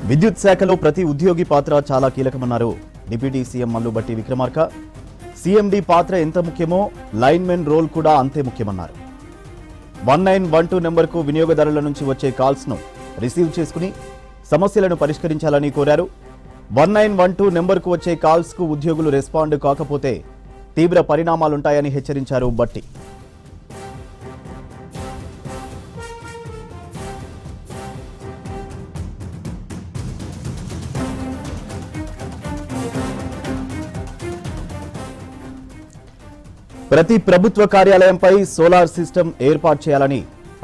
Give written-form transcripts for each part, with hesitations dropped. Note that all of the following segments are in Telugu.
విద్యుత్ శాఖలో ప్రతి ఉద్యోగి పాత్ర చాలా కీలకమన్నారు deputy CM Mallubhatti Vikramarka. CMD పాత్ర ఎంత ముఖ్యమో లైన్మెన్ రోల్ కూడా అంతే ముఖ్యమన్నారు. 1912 నెంబర్కు వినియోగదారుల నుంచి వచ్చే కాల్స్ను రిసీవ్ చేసుకుని సమస్యలను పరిష్కరించాలని కోరారు. 1912 నెంబర్కు వచ్చే కాల్స్కు ఉద్యోగులు రెస్పాండ్ కాకపోతే తీవ్ర పరిణామాలుంటాయని హెచ్చరించారు బట్టి. ప్రతి ప్రభుత్వ కార్యాలయంపై సోలార్ సిస్టమ్ ఏర్పాటు చేయాలని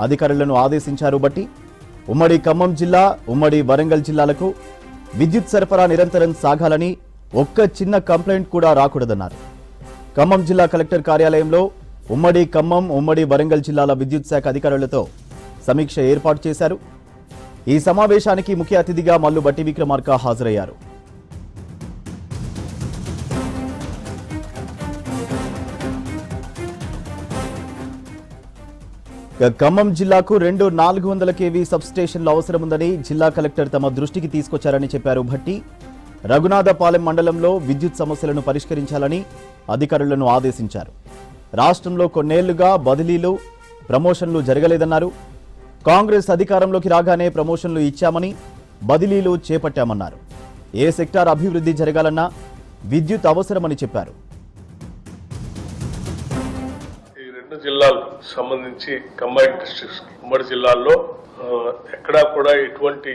అధికారులను ఆదేశించారు బట్టి. ఉమ్మడి ఖమ్మం జిల్లా, ఉమ్మడి వరంగల్ జిల్లాలకు విద్యుత్ సరఫరా నిరంతరం సాగాలని, ఒక్క చిన్న కంప్లైంట్ కూడా రాకూడదన్నారు. ఖమ్మం జిల్లా కలెక్టర్ కార్యాలయంలో ఉమ్మడి ఖమ్మం, ఉమ్మడి వరంగల్ జిల్లాల విద్యుత్ శాఖ అధికారులతో సమీక్ష ఏర్పాటు చేశారు. ఈ సమావేశానికి ముఖ్య అతిథిగా మల్లుబట్టి విక్రమార్క హాజరయ్యారు. ఖమ్మం జిల్లాకు 2 400 kV సబ్స్టేషన్లు అవసరముందని జిల్లా కలెక్టర్ తమ దృష్టికి తీసుకొచ్చారని చెప్పారు భట్టి. రఘునాథపాలెం మండలంలో విద్యుత్ సమస్యలను పరిష్కరించాలని అధికారులను ఆదేశించారు. రాష్ట్రంలో కొన్నేళ్లుగా బదిలీలు, ప్రమోషన్లు జరగలేదన్నారు. కాంగ్రెస్ అధికారంలోకి రాగానే ప్రమోషన్లు ఇచ్చామని, బదిలీలు చేపట్టామన్నారు. ఏ సెక్టార్ అభివృద్ధి జరగాలన్నా విద్యుత్ అవసరమని చెప్పారు. జిల్లాలకు సంబంధించి కంబైన్డ్ డిస్ట్రిక్ట్స్ ఉమ్మడి జిల్లాల్లో ఎక్కడా కూడా ఎటువంటి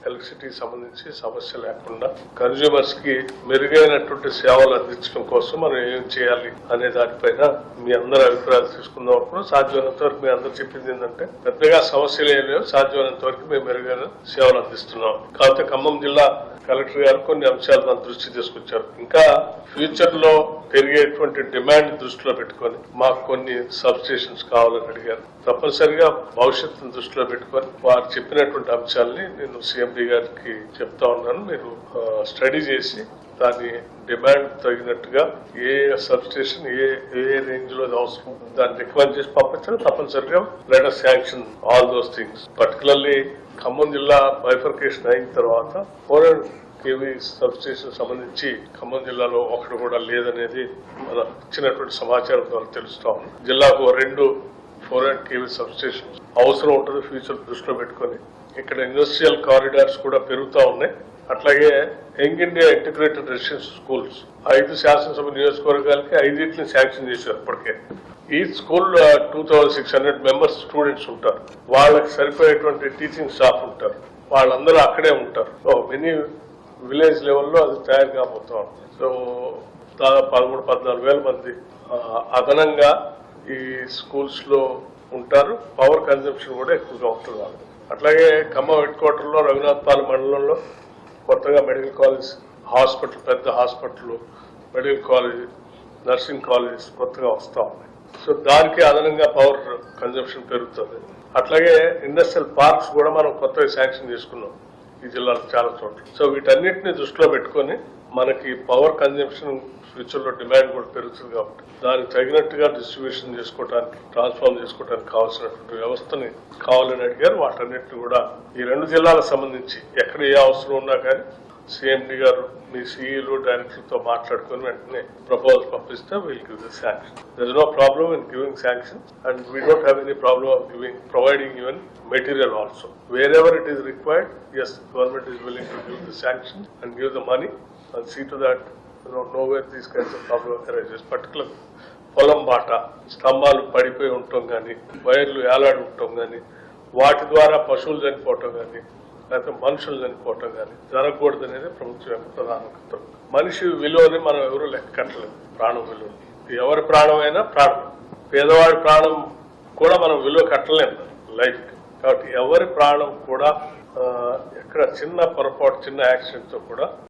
ఎలక్ట్రిసిటీ సంబంధించి సమస్య లేకుండా కన్జ్యూమర్స్ కి మెరుగైనటువంటి సేవలు అందించడం కోసం మనం ఏం చేయాలి అనే దానిపైన మీ అందరి అభిప్రాయాలు తీసుకుందాం అనుకున్నాం. సాధ్యమైనంత వరకు మీ అందరు చెప్పింది ఏంటంటే పెద్దగా సమస్యలు ఏం లేవు, సాధ్యమైనంత వరకు మేము మెరుగైన సేవలు అందిస్తున్నాం. కాకపోతే ఖమ్మం జిల్లా కలెక్టర్ గారు కొన్ని అంశాలు మన దృష్టి తీసుకొచ్చారు. ఇంకా ఫ్యూచర్ లో పెరిగేటువంటి డిమాండ్ దృష్టిలో పెట్టుకొని మాకు కొన్ని సబ్ స్టేషన్స్ కావాలని అడిగారు. తప్పనిసరిగా భవిష్యత్తును దృష్టిలో పెట్టుకొని వారు చెప్పినటువంటి అంశాలని నేను సీఎండీ గారికి చెప్తా ఉన్నాను. మీరు స్టడీ చేసి దాని డిమాండ్ తగినట్టుగా ఏ సబ్ స్టేషన్ ఏ రేంజ్ లో అవసరం దాన్ని రికమెండ్ చేసి పంపించడం. తప్పనిసరిగా let us sanction all those things. Particularly Khammam జిల్లా బైఫర్కేషన్ అయిన తర్వాత 400 kV సబ్ స్టేషన్ సంబంధించి ఖమ్మం జిల్లాలో ఒకటి కూడా లేదనేది మన ఇచ్చినటువంటి సమాచారం ద్వారా తెలుస్తా ఉంది. జిల్లాకు 2 400 kV సబ్ స్టేషన్స్ అవసరం ఉంటుంది ఫ్యూచర్ దృష్టిలో పెట్టుకొని. ఇక్కడ ఇండస్ట్రియల్ కారిడార్స్ కూడా పెరుగుతూ ఉన్నాయి. అట్లాగే young India integrated residential schools 5 శాసనసభ నియోజకవర్గాలకి 5 శాంక్షన్ చేశారు ఇప్పటికే. ఈ స్కూల్ 2600 మెంబర్స్ స్టూడెంట్స్ ఉంటారు. వాళ్ళకి సరిపోయేటువంటి టీచింగ్ స్టాఫ్ ఉంటారు. వాళ్ళందరూ అక్కడే ఉంటారు. సో మినీ విలేజ్ లెవెల్లో అది తయారు కాబోతా ఉంటుంది. సో దాదాపు 13-14 వేల మంది అదనంగా ఈ స్కూల్స్ లో ఉంటారు. పవర్ కన్జంప్షన్ కూడా ఎక్కువగా ఉంటుంది. అట్లాగే ఖమ్మం హెడ్ క్వార్టర్ లో రఘునాథపాలెం మండలంలో కొత్తగా మెడికల్ కాలేజ్, హాస్పిటల్, పెద్ద hospital, medical college, nursing colleges కొత్తగా వస్తూ ఉన్నాయి. సో దానికి అదనంగా పవర్ కన్జంప్షన్ పెరుగుతుంది. అట్లాగే ఇండస్ట్రియల్ పార్క్స్ కూడా మనం కొత్తగా శాంక్షన్ చేసుకున్నాం ఈ జిల్లాలో చాలా చోట్ల. సో వీటన్నిటిని దృష్టిలో పెట్టుకొని మనకి పవర్ కన్జంప్షన్ ఫ్యూచర్ లో డిమాండ్ కూడా పెరుగుతుంది కాబట్టి దానికి తగినట్టుగా డిస్ట్రిబ్యూషన్ చేసుకోవడానికి, ట్రాన్స్ఫార్మ్ చేసుకోవడానికి కావాల్సినటువంటి వ్యవస్థని కావాలని అడిగారు. వాటన్నిటిని కూడా ఈ 2 జిల్లాలకు సంబంధించి ఎక్కడ ఏ అవసరం ఉన్నా కానీ సీఎండీ గారు మీ సిఈలు డైరెక్టర్లతో మాట్లాడుకుని వెంటనే ప్రపోజల్ పంపిస్తే will give the sanction. There is no problem in giving sanction and we don't have any problem of providing even material also. Wherever it is required, yes, government is willing to give the sanction and give the money and see to that nowhere these kinds of problem arises. Particularly పొలం బాట, స్తంభాలు పడిపోయి ఉండటం కానీ, వైర్లు ఏలాడి ఉండటం కానీ, వాటి ద్వారా పశువులు చనిపోవటం కానీ, లేకపోతే మనుషులు చనిపోవటం కానీ జరగకూడదు అనేది ప్రభుత్వం యొక్క ప్రధాన కర్తవ్యం. మనిషి విలువని మనం ఎవరు లెక్క కట్టలేము. ప్రాణం విలువ, ఎవరి ప్రాణమైనా ప్రాణం. పేదవాడి ప్రాణం కూడా మనం విలువ కట్టలేము లైఫ్. కాబట్టి ఎవరి ప్రాణం కూడా ఎక్కడ చిన్న పొరపాటు, చిన్న యాక్సిడెంట్ తో కూడా